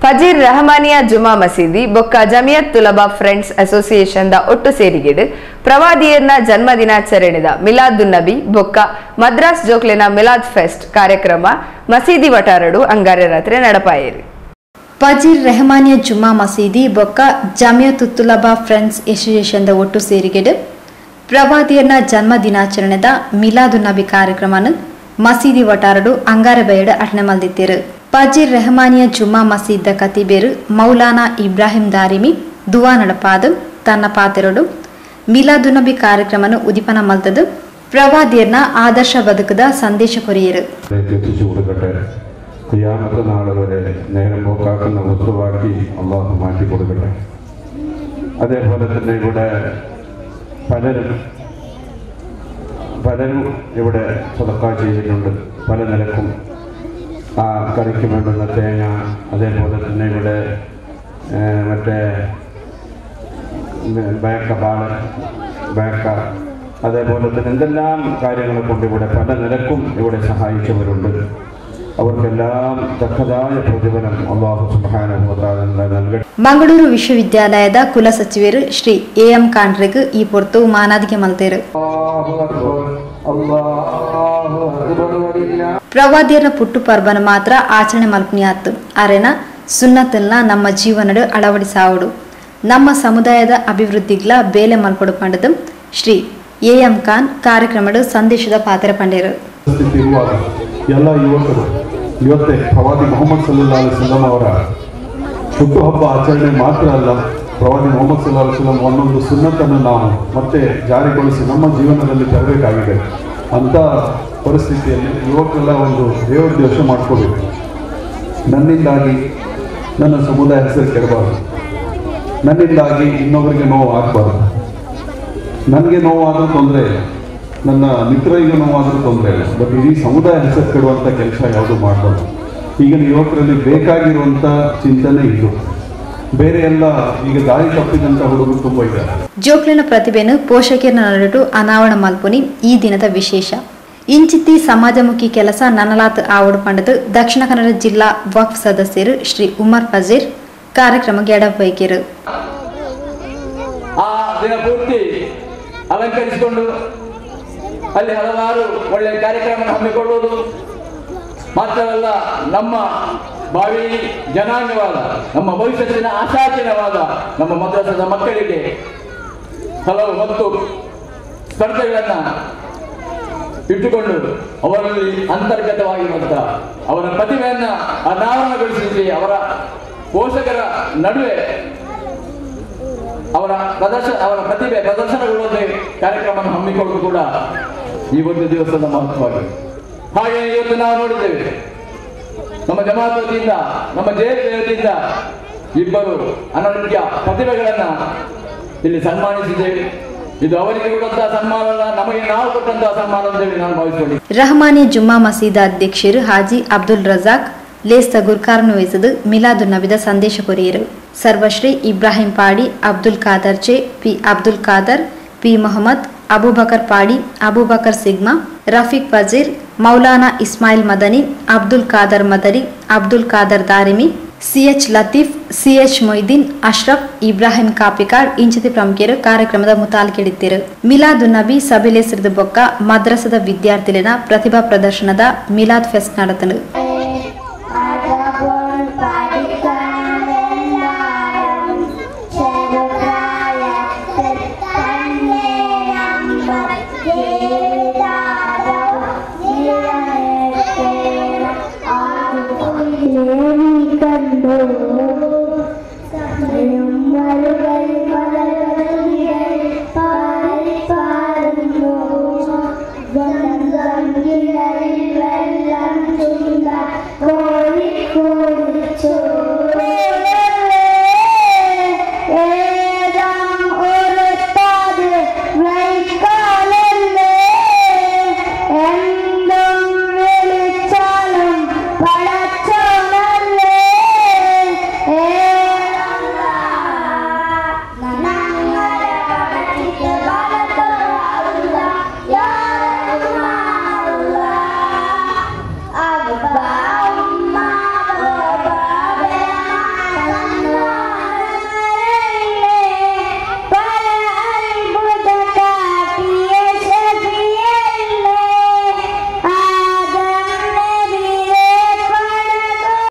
ಫಜೀರ್ ರಹಮಾನಿಯಾ ಜುಮಾ ಮಸೀದಿ ಬೊಕ್ಕ Jamiat ತುಲಬಾ friends association the ಒಟ್ಟು ಸೇರಿಗೆಡು ಪ್ರವಾದಿಯರ್ನ ಜನ್ಮ ದಿನಾಚರಣೆದ ಮಿಲಾದುನ್ ನಬಿ ಬೊಕ್ಕ ಮದ್ರಾಸ್ ಜೋಕ್ಲೆನ ಮಿಲಾದ್ ಫೆಸ್ಟ್ ಕಾರ್ಯಕ್ರಮ ಮಸೀದಿ ವಟಾರಡು ಅಂಗಾರೆ ರಾತ್ರಿ ನಡಪಾಯಿರಿ. ಫಜೀರ್ ರಹಮಾನಿಯಾ ಜುಮಾ ಮಸೀದಿ ಬೊಕ್ಕ ಜಮಿಯತ್ ತುಲಬಾ ಫ್ರೆಂಡ್ಸ್ ಅಸೋಸಿಯೇಷನ್ ದ ಒಟ್ಟು ಸೇರಿಗೆಡು ಪ್ರವಾದಿಯರ್ನ ಜನ್ಮ ದಿನಾಚರಣೆದ ಮಿಲಾದುನ್ ನಬಿ ಕಾರ್ಯಕ್ರಮನ ಮಸೀದಿ ವಟಾರಡು ಅಂಗಾರೆ ಬಯಡು ಅಟನೆ ಮಲ್ದಿತ್ತೇರು. ಫಜೀರ್ ರಹಮಾನಿಯಾ ಜುಮಾ ಮಸೀದ್ ಕತಿಬೇರು ಮೌಲಾನಾ ಇಬ್ರಾಹಿಂ ದಾರಿಮಿ ದುವಾ ನಡಪಾದು ತನ್ನ ಪಾತೆರಡು ಮಿಲಾದುನ್ ನಬಿ ಕಾರ್ಯಕ್ರಮನು ಉದಿಪನ ಮಲ್ತದು ಪ್ರವಾದಿಯರ್ನ ಆದರ್ಶ ಬದುಕದ ಸಂದೇಶ ಕೊರಿಯರು. ഖിയാമത്ത് നാൾ വരെ നേരം പോക്കാക്കുന്ന വസ്തുവാക്കി അള്ളാഹു മാറ്റി കൊടുക്കട്ടെ. അതേപോലെ തന്നെ ഇവിടെ പലരും ഇവിടെ സദഖ ചെയ്തിട്ടുണ്ട്. പല നിലക്കും ആ കറിക്ക് വേണ്ടുന്ന തേങ്ങ, അതേപോലെ തന്നെ ഇവിടെ മറ്റേ ബേക്ക അതേപോലെ തന്നെ എന്തെല്ലാം കാര്യങ്ങളെ കൊണ്ട് ഇവിടെ പല നിലക്കും ഇവിടെ സഹായിച്ചവരുണ്ട്. അവർക്കെല്ലാം തക്കതായ പ്രതിഫലം അല്ലാഹു സുബ്ഹാനഹു വ തആല നൽകട്ടെ. ಮಂಗಳೂರು ವಿಶ್ವವಿದ್ಯಾಲಯದ ಕುಲ ಸಚಿವರು ಶ್ರೀ ಎಂ ಕಾಂಡ್ರೆಗ್ ಈ ಪೊರ್ತು ಮಾನಾದಿಗೆ ಮಲ್ತೇರು. ಪ್ರವಾದಿಯರ ಪುಟ್ಟು ಪರ್ಬನ ಮಾತ್ರ ಆಚರಣೆ ಮಲ್ಪನಿಯಾತ್ತು ಅರೆನ ಸುನ್ನತಲ್ನ ನಮ್ಮ ಜೀವನಡು ಅಳವಡಿಸಾವಡು ನಮ್ಮ ಸಮುದಾಯದ ಅಭಿವೃದ್ಧಿಗ್ಲ ಬೇಲೆ ಮಲ್ಪಡು ಪಂಡದು ಶ್ರೀ ಎಂ ಖಾನ್ ಕಾರ್ಯಕ್ರಮದ ಸಂದೇಶದ ಪಾತ್ರ ಪಂಡೇರು. ಎಲ್ಲ ಯುವಕರು ಇವತ್ತೇ ಪ್ರವಾದಿ ಮೊಹಮ್ಮದ್ ಸಲ್ಲಲ್ಲಾಹು ಅಲೈಹಿ ವಸಲ್ಲಂ ಅವರ ಹುಟ್ಟುಹಬ್ಬ ಆಚರಣೆ ಮಾತ್ರ ಅಲ್ಲ, ಪ್ರವಾದಿ ಮೊಹಮ್ಮದ್ ಸಲ್ಲಲ್ಲಾಹು ಅಲೈಹಿ ವಸಲ್ಲಂ ಒಂದೊಂದು ಸುನ್ನತನ್ನು ನಾವು ಮತ್ತೆ ಜಾರಿಗೊಳಿಸಿ ನಮ್ಮ ಜೀವನದಲ್ಲಿ ತರಬೇಕಾಗಿದೆ. ಅಂಥ ಪರಿಸ್ಥಿತಿಯಲ್ಲಿ ಯುವಕರೆಲ್ಲ ಒಂದು ದೇವೋದ್ದೇಶ ಮಾಡ್ಕೋಬೇಕು. ನನ್ನಿಂದಾಗಿ ನನ್ನ ಸಮುದಾಯ ಹೆಸರು ಕೆಡಬಾರ್ದು, ನನ್ನಿಂದಾಗಿ ಇನ್ನೊಬ್ಬರಿಗೆ ನೋವು ಆಗಬಾರ್ದು, ನನಗೆ ನೋವಾದರೂ ತೊಂದರೆ ಇಲ್ಲ, ನನ್ನ ಮಿತ್ರರಿಗೆ ನೋವಾದರೂ ತೊಂದರೆ ಇಲ್ಲ, ಬಟ್ ಇಡೀ ಸಮುದಾಯ ಹೆಸರು ಕೆಡುವಂಥ ಕೆಲಸ ಯಾವುದು ಮಾಡಬಾರ್ದು. ಈಗಿನ ಯುವಕರಲ್ಲಿ ಬೇಕಾಗಿರುವಂಥ ಚಿಂತನೆ ಇದು. ಬೇರೆ ಎಲ್ಲ ಈಗ ದಾರಿ ತಪ್ಪಿದಂಥ ಹುಡುಗರು ತುಂಬ ಇದ್ದಾರೆ. ಜೋಕ್ಲಿನ ಪ್ರತಿಭೆಯನ್ನು ಪೋಷಕರ ನಡುಟು ಅನಾವರಣ ಮಲ್ಪುನಿ ಈ ದಿನದ ವಿಶೇಷ. ಇಂಚಿತ್ತಿ ಸಮಾಜಮುಖಿ ಕೆಲಸ ನನಲಾತ್ ಆವಡು ಪಂಡದು ದಕ್ಷಿಣ ಕನ್ನಡ ಜಿಲ್ಲಾ ವಕ್ಫ್ ಸದಸ್ಯರು ಶ್ರೀ ಉಮರ್ ಫಜೀರ್ ಕಾರ್ಯಕ್ರಮಕ್ಕೆ ಎಡಬೈಕಿರು. ಅಲಂಕರಿಸಿಕೊಂಡು ಅಲ್ಲಿ ಹಲವಾರು ಒಳ್ಳೆಯ ಕಾರ್ಯಕ್ರಮ ಹಮ್ಮಿಕೊಳ್ಳುವುದು ಮಾತ್ರವಲ್ಲ, ನಮ್ಮ ಭಾವಿ ಜನಾಂಗವಾದ ನಮ್ಮ ಭವಿಷ್ಯತ್ತಿನ ಆಶಾಕಿನವಾದ ನಮ್ಮ ಮದ್ರಸದ ಮಕ್ಕಳಿಗೆ ಹಲವು ಮತ್ತು ಸ್ಪರ್ಧೆಗಳನ್ನು ಇಟ್ಟುಕೊಂಡು ಅವರಲ್ಲಿ ಅಂತರ್ಗತವಾಗಿರುವಂತಹ ಅವರ ಪ್ರತಿಭೆಯನ್ನು ಅನಾವರಣಗೊಳಿಸಲಿಕ್ಕೆ ಅವರ ಪೋಷಕರ ನಡುವೆ ಅವರ ಪ್ರತಿಭೆ ಪ್ರದರ್ಶನಗೊಳ್ಳುವಂತೆ ಕಾರ್ಯಕ್ರಮವನ್ನು ಹಮ್ಮಿಕೊಳ್ಳುವುದು ಕೂಡ ಈ ಒಂದು ದಿವಸದ ಮಹತ್ವವಾಗಿದೆ. ಹಾಗೆ ಇವತ್ತು ನಾವು ನೋಡಿದ್ದೇವೆ, ನಮ್ಮ ಜಮಾತ್ ವತಿಯಿಂದ ನಮ್ಮ ಜೆಎಸ್ ವತಿಯಿಂದ ಇಬ್ಬರು ಅನನ್ಯ ಪ್ರತಿಭೆಗಳನ್ನು ಇಲ್ಲಿ ಸನ್ಮಾನಿಸಿದ್ದೇವೆ. ಇದು ಅವರಿಗೆ ಕೊಟ್ಟಂತಹ ಸನ್ಮಾನ, ನಮಗೆ ನಾವು ಕೊಟ್ಟಂತಹ ಸನ್ಮಾನ ಅಂತ ಹೇಳಿ ನಾನು ಭಾವಿಸಿಕೊಳ್ಳಿ. ರಹಮಾನಿ ಜುಮ್ಮಾ ಮಸೀದ ಅಧ್ಯಕ್ಷರು ಹಾಜಿ ಅಬ್ದುಲ್ ರಜಾಕ್ ಲೇಸ್ ಗುರ್ಕಾರ್ನು ವಹಿಸಿದು ಮಿಲಾದುನ್ ನಬಿದ ಸಂದೇಶ ಕೊರಿಯರು. ಸರ್ವಶ್ರೀ ಇಬ್ರಾಹಿಂ ಪಾಡಿ, ಅಬ್ದುಲ್ ಖಾದರ್ ಚೆ, P Abdul Khader, P Mohammed, Abubakar Padi, Abubakar Sigma, Rafiq Fazeer, Maulana Ismail Madani, Abdul Khader Madari, Abdul Khader Darimi, CH Latif, CH Moideen, Ashraf, Ibrahim Kapikad ಇಂಚಿತಿ ಪ್ರಮುಖರು ಕಾರ್ಯಕ್ರಮದ ಮುತಾಲ್ಕೆಡಿದ್ದರು. ಮಿಲಾದುನ್ ನಬಿ ಸಭೆಲೇಸಿದ ಬೊಕ್ಕ ಮದ್ರಸದ ವಿದ್ಯಾರ್ಥಿಗಳ ಪ್ರತಿಭಾ ಪ್ರದರ್ಶನದ ಮಿಲಾದ್ ಫೆಸ್ಟ್ ನಡೆದನು.